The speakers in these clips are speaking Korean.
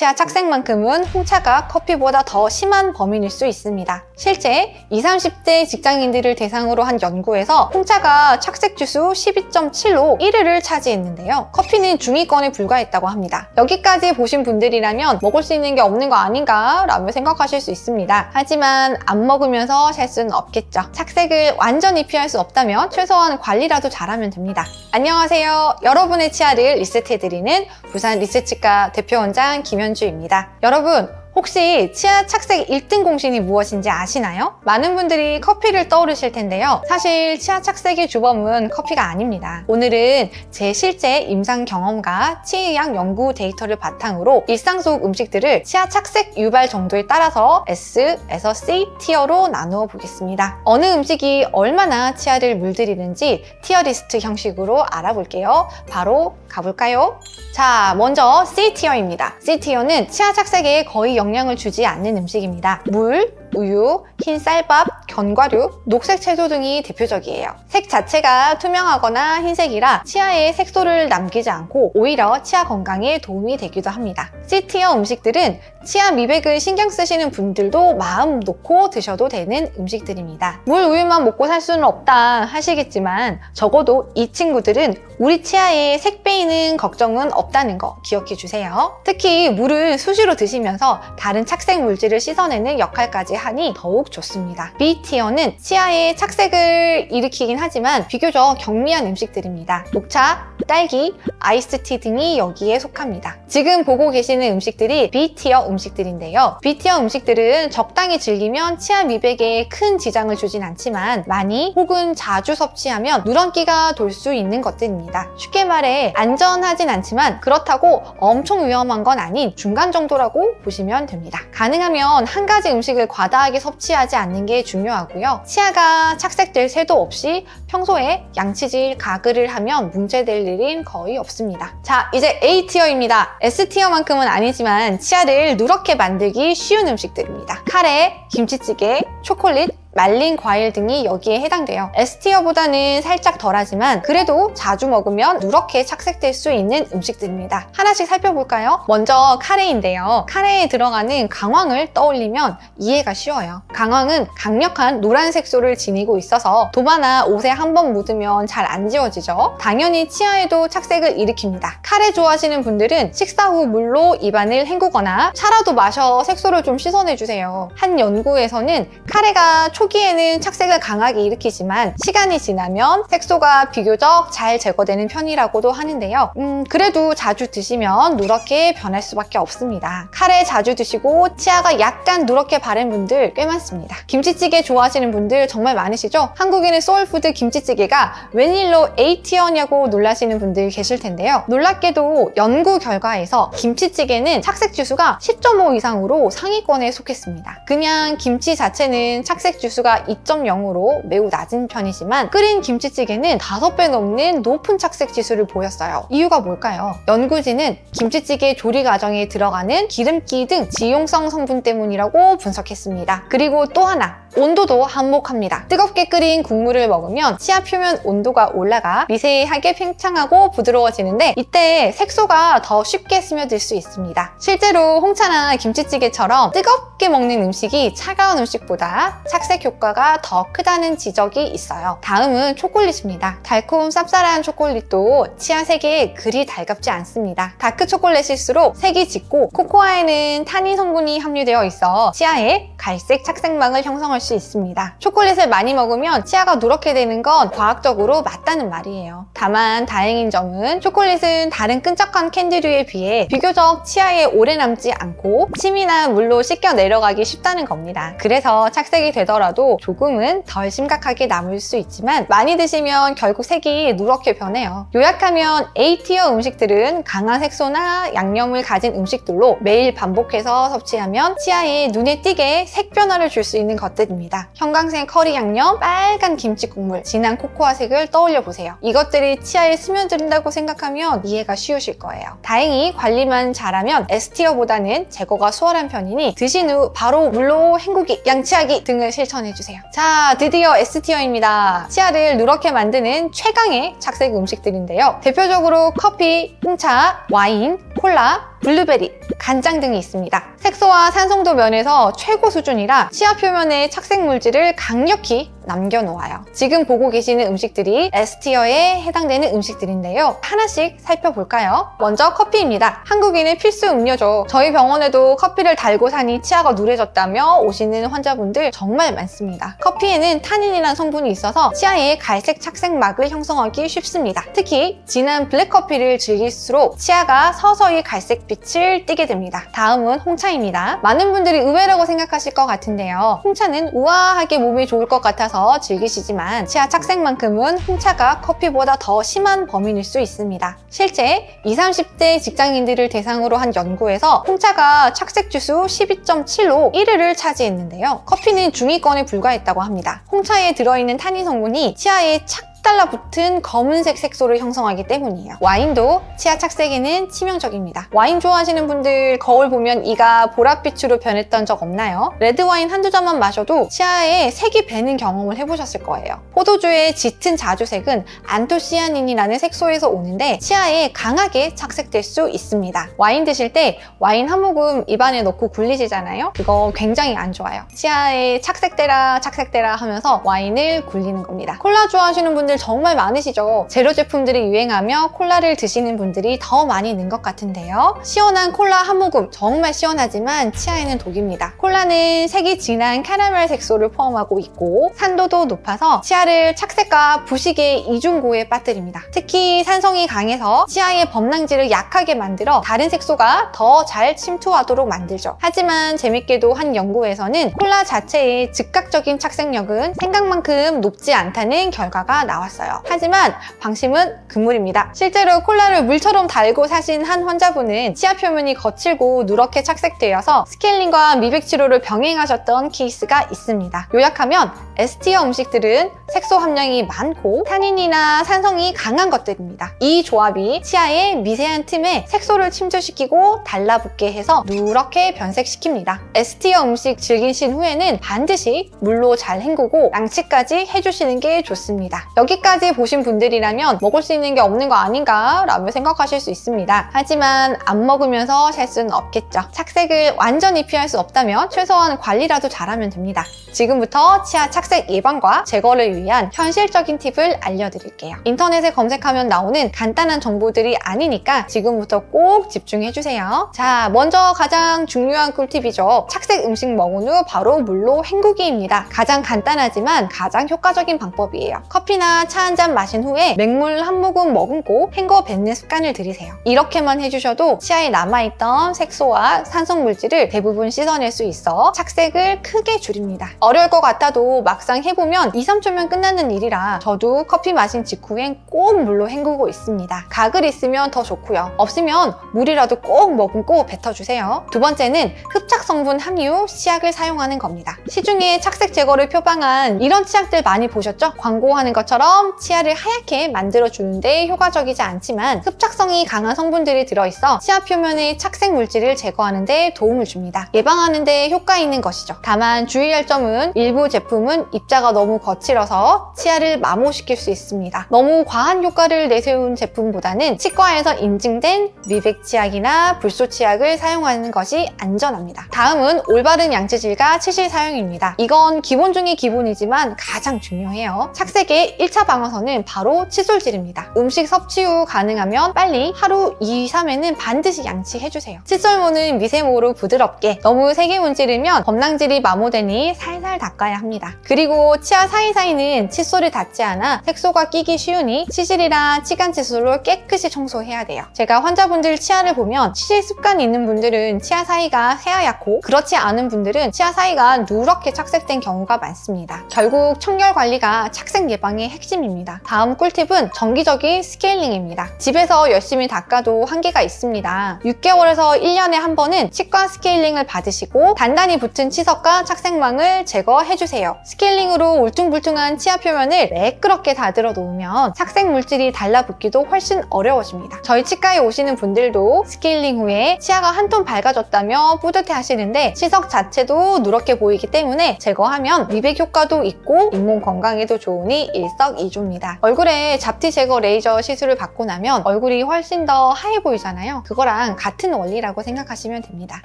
치아 착색만큼은 홍차가 커피보다 더 심한 범인일 수 있습니다. 실제 20, 30대 직장인들을 대상으로 한 연구에서 홍차가 착색 지수 12.7로 1위를 차지했는데요. 커피는 중위권에 불과했다고 합니다. 여기까지 보신 분들이라면 먹을 수 있는 게 없는 거 아닌가 라며 생각하실 수 있습니다. 하지만 안 먹으면서 살 수는 없겠죠. 착색을 완전히 피할 수 없다면 최소한 관리라도 잘하면 됩니다. 안녕하세요. 여러분의 치아를 리셋해드리는 부산 리셋치과 대표원장 김현주입니다. 여러분, 혹시 치아 착색 1등 공신이 무엇인지 아시나요? 많은 분들이 커피를 떠오르실 텐데요. 사실 치아 착색의 주범은 커피가 아닙니다. 오늘은 제 실제 임상 경험과 치의학 연구 데이터를 바탕으로 일상 속 음식들을 치아 착색 유발 정도에 따라서 S에서 C 티어로 나누어 보겠습니다. 어느 음식이 얼마나 치아를 물들이는지 티어 리스트 형식으로 알아볼게요. 바로 가볼까요? 자, 먼저 C 티어입니다. C 티어는 치아 착색에 거의 영향을 주지 않는 음식입니다. 물, 우유, 흰 쌀밥, 견과류, 녹색 채소 등이 대표적이에요. 색 자체가 투명하거나 흰색이라 치아에 색소를 남기지 않고 오히려 치아 건강에 도움이 되기도 합니다. C티어 음식들은 치아 미백을 신경 쓰시는 분들도 마음 놓고 드셔도 되는 음식들입니다. 물, 우유만 먹고 살 수는 없다 하시겠지만 적어도 이 친구들은 우리 치아에 색 빼이는 걱정은 없다는 거 기억해 주세요. 특히 물을 수시로 드시면서 다른 착색 물질을 씻어내는 역할까지 하니 더욱 좋습니다. B티어는 치아에 착색을 일으키긴 하지만 비교적 경미한 음식들입니다. 녹차, 딸기, 아이스티 등이 여기에 속합니다. 지금 보고 계시는 음식들이 B티어 음식들인데요. B티어 음식들은 적당히 즐기면 치아 미백에 큰 지장을 주진 않지만 많이 혹은 자주 섭취하면 누런기가 돌 수 있는 것들입니다. 쉽게 말해 안전하진 않지만 그렇다고 엄청 위험한 건 아닌 중간 정도라고 보시면 됩니다. 가능하면 한 가지 음식을 과다하게 섭취하지 않는 게 중요하고요. 치아가 착색될 새도 없이 평소에 양치질, 가글을 하면 문제될 일은 거의 없습니다. 자, 이제 A티어입니다. S티어만큼은 아니지만 치아를 누렇게 만들기 쉬운 음식들입니다. 카레, 김치찌개, 초콜릿, 말린 과일 등이 여기에 해당돼요. S티어보다는 살짝 덜하지만 그래도 자주 먹으면 누렇게 착색될 수 있는 음식들입니다. 하나씩 살펴볼까요? 먼저 카레인데요. 카레에 들어가는 강황을 떠올리면 이해가 쉬워요. 강황은 강력한 노란 색소를 지니고 있어서 도마나 옷에 한번 묻으면 잘 안 지워지죠. 당연히 치아에도 착색을 일으킵니다. 카레 좋아하시는 분들은 식사 후 물로 입안을 헹구거나 차라도 마셔 색소를 좀 씻어내주세요. 한 연구에서는 카레가 초기에는 착색을 강하게 일으키지만 시간이 지나면 색소가 비교적 잘 제거되는 편이라고도 하는데요. 그래도 자주 드시면 누렇게 변할 수밖에 없습니다. 카레 자주 드시고 치아가 약간 누렇게 바른 분들 꽤 많습니다. 김치찌개 좋아하시는 분들 정말 많으시죠? 한국인의 소울푸드 김치찌개가 웬일로 A티어냐고 놀라시는 분들 계실 텐데요. 놀랍게도 연구 결과에서 김치찌개는 착색 지수가 10.5 이상으로 상위권에 속했습니다. 그냥 김치 자체는 착색 지수가 2.0으로 매우 낮은 편이지만 끓인 김치찌개는 5배 넘는 높은 착색 지수를 보였어요. 이유가 뭘까요? 연구진은 김치찌개 조리 과정에 들어가는 기름기 등 지용성 성분 때문이라고 분석했습니다. 그리고 또 하나, 온도도 한몫합니다. 뜨겁게 끓인 국물을 먹으면 치아 표면 온도가 올라가 미세하게 팽창하고 부드러워지는데 이때 색소가 더 쉽게 스며들 수 있습니다. 실제로 홍차나 김치찌개처럼 뜨겁게 먹는 음식이 차가운 음식보다 착색 효과가 더 크다는 지적이 있어요. 다음은 초콜릿입니다. 달콤 쌉쌀한 초콜릿도 치아 색에 그리 달갑지 않습니다. 다크 초콜릿일수록 색이 짙고 코코아에는 타닌 성분이 함유되어 있어 치아에 갈색 착색망을 형성할 수 있습니다. 초콜릿을 많이 먹으면 치아가 누렇게 되는 건 과학적으로 맞다는 말이에요. 다만 다행인 점은 초콜릿은 다른 끈적한 캔디류에 비해 비교적 치아에 오래 남지 않고 침이나 물로 씻겨 내려가기 쉽다는 겁니다. 그래서 착색이 되더라도 조금은 덜 심각하게 남을 수 있지만 많이 드시면 결국 색이 누렇게 변해요. 요약하면 A티어 음식들은 강한 색소나 양념을 가진 음식들로 매일 반복해서 섭취하면 치아에 눈에 띄게 색 변화를 줄 수 있는 것들입니다. 형광색 커리 양념, 빨간 김치 국물, 진한 코코아색을 떠올려 보세요. 이것들이 치아에 스며든다고 생각하면 이해가 쉬우실 거예요. 다행히 관리만 잘하면 S티어보다는 제거가 수월한 편이니 드신 후 바로 물로 헹구기, 양치하기 등을 실천해주세요. 자, 드디어 S티어입니다. 치아를 누렇게 만드는 최강의 착색 음식들인데요. 대표적으로 커피, 홍차, 와인, 콜라, 블루베리, 간장 등이 있습니다. 색소와 산성도 면에서 최고 수준이라 치아 표면에 착색 물질을 강력히 남겨놓아요. 지금 보고 계시는 음식들이 S티어에 해당되는 음식들인데요. 하나씩 살펴볼까요? 먼저 커피입니다. 한국인의 필수 음료죠. 저희 병원에도 커피를 달고 사니 치아가 누래졌다며 오시는 환자분들 정말 많습니다. 커피에는 타닌이라는 성분이 있어서 치아에 갈색 착색막을 형성하기 쉽습니다. 특히 진한 블랙커피를 즐길수록 치아가 서서히 갈색빛을 띠게 됩니다. 다음은 홍차입니다. 많은 분들이 의외라고 생각하실 것 같은데요. 홍차는 우아하게 몸에 좋을 것 같아서 즐기시지만 치아 착색만큼은 홍차가 커피보다 더 심한 범인일 수 있습니다. 실제 20, 30대 직장인들을 대상으로 한 연구에서 홍차가 착색 지수 12.7로 1위를 차지했는데요. 커피는 중위권에 불과했다고 합니다. 홍차에 들어있는 타닌 성분이 치아에 착 달라붙은 검은색 색소를 형성하기 때문이에요. 와인도 치아 착색에는 치명적입니다. 와인 좋아하시는 분들 거울 보면 이가 보랏빛으로 변했던 적 없나요? 레드와인 한두 잔만 마셔도 치아에 색이 배는 경험을 해보셨을 거예요. 포도주의 짙은 자주색은 안토시아닌이라는 색소에서 오는데 치아에 강하게 착색될 수 있습니다. 와인 드실 때 와인 한 모금 입안에 넣고 굴리시잖아요? 그거 굉장히 안 좋아요. 치아에 착색되라 착색되라 하면서 와인을 굴리는 겁니다. 콜라 좋아하시는 분들 정말 많으시죠? 제로 제품들이 유행하며 콜라를 드시는 분들이 더 많이 는 것 같은데요. 시원한 콜라 한 모금 정말 시원하지만 치아에는 독입니다. 콜라는 색이 진한 카라멜 색소를 포함하고 있고 산도도 높아서 치아를 착색과 부식의 이중고에 빠뜨립니다. 특히 산성이 강해서 치아의 범랑질을 약하게 만들어 다른 색소가 더 잘 침투하도록 만들죠. 하지만 재밌게도 한 연구에서는 콜라 자체의 즉각적인 착색력은 생각만큼 높지 않다는 결과가 나왔어요. 하지만 방심은 금물입니다. 실제로 콜라를 물처럼 달고 사신 한 환자분은 치아 표면이 거칠고 누렇게 착색되어서 스케일링과 미백 치료를 병행하셨던 케이스가 있습니다. 요약하면 S티어 음식들은 색소 함량이 많고 타닌이나 산성이 강한 것들입니다. 이 조합이 치아의 미세한 틈에 색소를 침투시키고 달라붙게 해서 누렇게 변색시킵니다. S티어 음식 즐기신 후에는 반드시 물로 잘 헹구고 양치까지 해주시는 게 좋습니다. 여기까지 보신 분들이라면 먹을 수 있는 게 없는 거 아닌가 라며 생각하실 수 있습니다. 하지만 안 먹으면서 살 수는 없겠죠. 착색을 완전히 피할 수 없다면 최소한 관리라도 잘하면 됩니다. 지금부터 치아 착색 예방과 제거를 위한 현실적인 팁을 알려드릴게요. 인터넷에 검색하면 나오는 간단한 정보들이 아니니까 지금부터 꼭 집중해주세요. 자, 먼저 가장 중요한 꿀팁이죠. 착색 음식 먹은 후 바로 물로 헹구기입니다. 가장 간단하지만 가장 효과적인 방법이에요. 커피나 차 한 잔 마신 후에 맹물 한 모금 머금고 헹궈 뱉는 습관을 들이세요. 이렇게만 해주셔도 치아에 남아있던 색소와 산성 물질을 대부분 씻어낼 수 있어 착색을 크게 줄입니다. 어려울 것 같아도 막상 해보면 2, 3초면 끝나는 일이라 저도 커피 마신 직후엔 꼭 물로 헹구고 있습니다. 가글 있으면 더 좋고요. 없으면 물이라도 꼭 머금고 뱉어주세요. 두 번째는 흡착 성분 함유 치약을 사용하는 겁니다. 시중에 착색 제거를 표방한 이런 치약들 많이 보셨죠? 광고하는 것처럼 치아를 하얗게 만들어주는데 효과적이지 않지만 흡착성이 강한 성분들이 들어있어 치아 표면의 착색 물질을 제거하는 데 도움을 줍니다. 예방하는 데 효과 있는 것이죠. 다만 주의할 점은 일부 제품은 입자가 너무 거칠어서 치아를 마모시킬 수 있습니다. 너무 과한 효과를 내세운 제품보다는 치과에서 인증된 미백 치약이나 불소 치약을 사용하는 것이 안전합니다. 다음은 올바른 양치질과 치실 사용입니다. 이건 기본 중에 기본이지만 가장 중요해요. 착색의 1차 방어선은 바로 칫솔질입니다. 음식 섭취 후 가능하면 빨리 하루 2, 3회는 반드시 양치해주세요. 칫솔모는 미세모로 부드럽게 너무 세게 문지르면 범랑질이 마모되니 살살 닦아야 합니다. 그리고 치아 사이사이는 칫솔이 닿지 않아 색소가 끼기 쉬우니 치실이랑 치간 칫솔로 깨끗이 청소해야 돼요. 제가 환자분들 치아를 보면 치실 습관이 있는 분들은 치아 사이가 새하얗고 그렇지 않은 분들은 치아 사이가 누렇게 착색된 경우가 많습니다. 결국 청결 관리가 착색 예방의 핵심입니다. 다음 꿀팁은 정기적인 스케일링입니다. 집에서 열심히 닦아도 한계가 있습니다. 6개월에서 1년에 한 번은 치과 스케일링을 받으시고 단단히 붙은 치석과 착색망을 제거해주세요. 스케일링으로 울퉁불퉁한 치아 표면을 매끄럽게 다듬어 놓으면 착색 물질이 달라붙기도 훨씬 어려워집니다. 저희 치과에 오시는 분들도 스케일링 후에 치아가 한 톤 밝아졌다며 뿌듯해 하시는데 치석 자체도 누렇게 보이기 때문에 제거하면 미백 효과도 있고 잇몸 건강에도 좋으니 일석이조입니다. 얼굴에 잡티 제거 레이저 시술을 받고 나면 얼굴이 훨씬 더 하얘 보이잖아요. 그거랑 같은 원리라고 생각하시면 됩니다.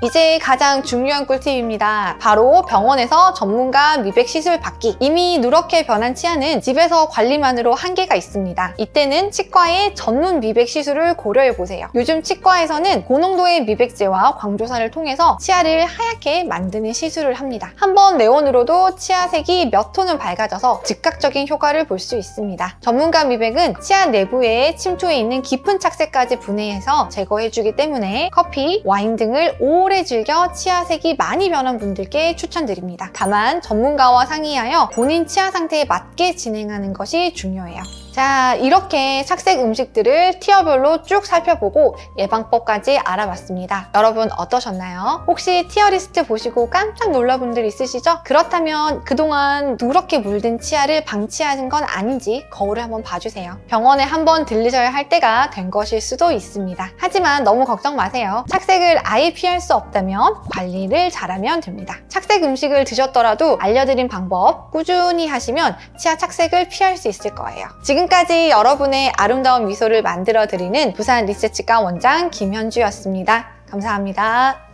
이제 가장 중요한 꿀팁입니다. 바로 병원에서 전문가 미백 시술 받기. 이미 누렇게 변한 치아는 집에서 관리만으로 한계가 있습니다. 이때는 치과의 전문 미백 시술을 고려해보세요. 요즘 치과에서는 고농도의 미백제와 광조사를 통해서 치아를 하얗게 만드는 시술을 합니다. 한번 내원으로도 치아색이 몇 톤은 밝아져서 즉각적인 효과를 볼 수 있습니다. 전문가 미백은 치아 내부에 침투해 있는 깊은 착색까지 분해해서 제거해주기 때문에 커피, 와인 등을 오래 즐겨 치아색이 많이 변한 분들께 추천드립니다. 다만 전문가와 상의하여 본인 치아 상태에 맞게 진행하는 것이 중요해요. 자, 이렇게 착색 음식들을 티어별로 쭉 살펴보고 예방법까지 알아봤습니다. 여러분 어떠셨나요? 혹시 티어리스트 보시고 깜짝 놀란 분들 있으시죠? 그렇다면 그동안 누렇게 물든 치아를 방치하는 건 아닌지 거울을 한번 봐주세요. 병원에 한번 들르셔야 할 때가 된 것일 수도 있습니다. 하지만 너무 걱정 마세요. 착색을 아예 피할 수 없다면 관리를 잘하면 됩니다. 착색 음식을 드셨더라도 알려드린 방법 꾸준히 하시면 치아 착색을 피할 수 있을 거예요. 지금까지 여러분의 아름다운 미소를 만들어드리는 부산 리셋치과 원장 김현주였습니다. 감사합니다.